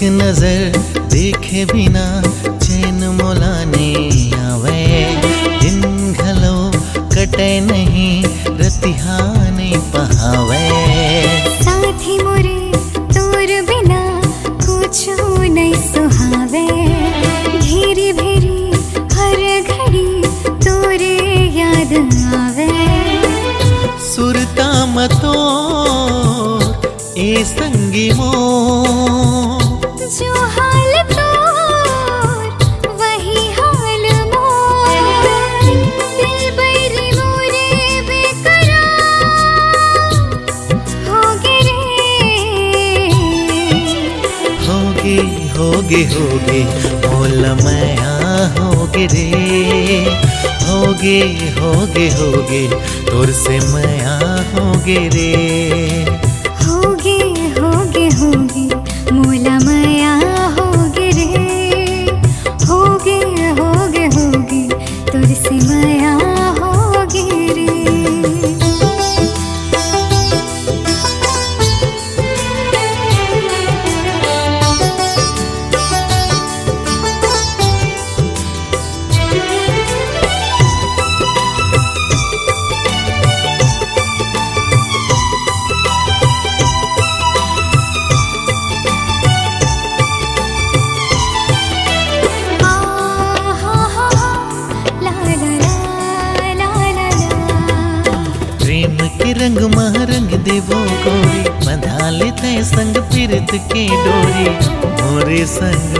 एक नजर देखे बिना चैन मोलाने आवे। दिन घलो कटे नहीं रतिहाने पहावे। साथी मोरे तोर बिना कुछ नहीं सुहावे। घेरी भेरी हर घड़ी तोरे याद आवे। सुरता मतो ए संगी मोर, जो हाल तोर वही हाल मोर। दिल बैरी मोरे बेकरार होगे रे। होगे मोल माया होगे रे। होगे तोर से माया होगे रे। होगे मोला माया होगे रे। होगे तोर से माया होगे रे। प्रेम के रंग महरंग देवो गोरी, बंधा लेते संग पीरत के डोरी। मोरे संग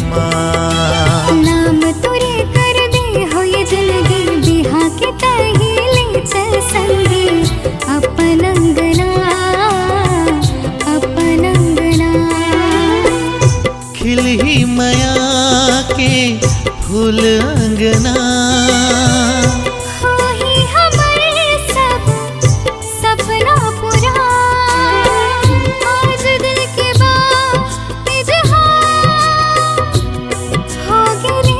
माँ नाम तुरे कर दे हो ये जिंदगी। बिहा के तही ले चल संगी। अपन अंगना खिल ही माया के फूल अंगना। हो ही हमारे सब सपना पूरा। आज दिल के बाद इजहार होगे रे।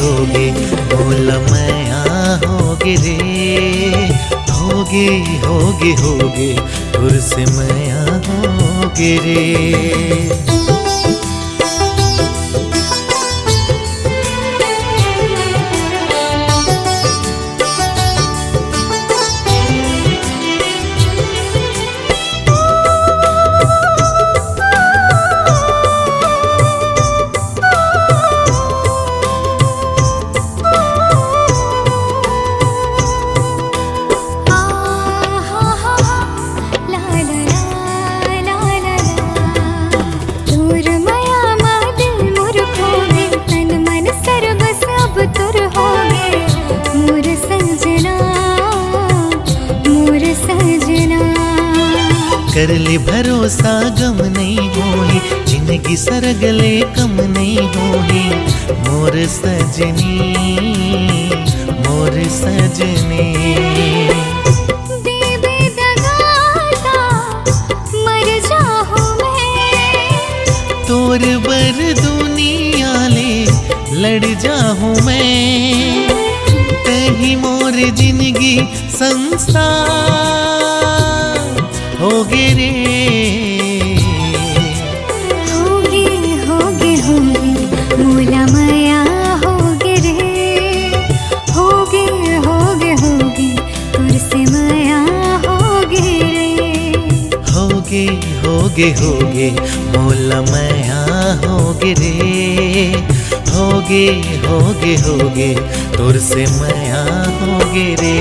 होगे बोल माया होगे रे। होगे तुर से माया होगे रे। कर ले भरोसा गम नहीं होही, जिंदगी सरगले कम नहीं होही। मोर सजनी देवे दगाता मर जाहूं मैं। तोर बर दुनिया ले लड़ जाहूं मैं। कहीं मोर जिंदगी संसार होगे रे। होगे मोला माया होगे रे। होगे तोर से माया होगे रे। होगे मोला माया होगे रे। होगे तोर से माया होगे रे।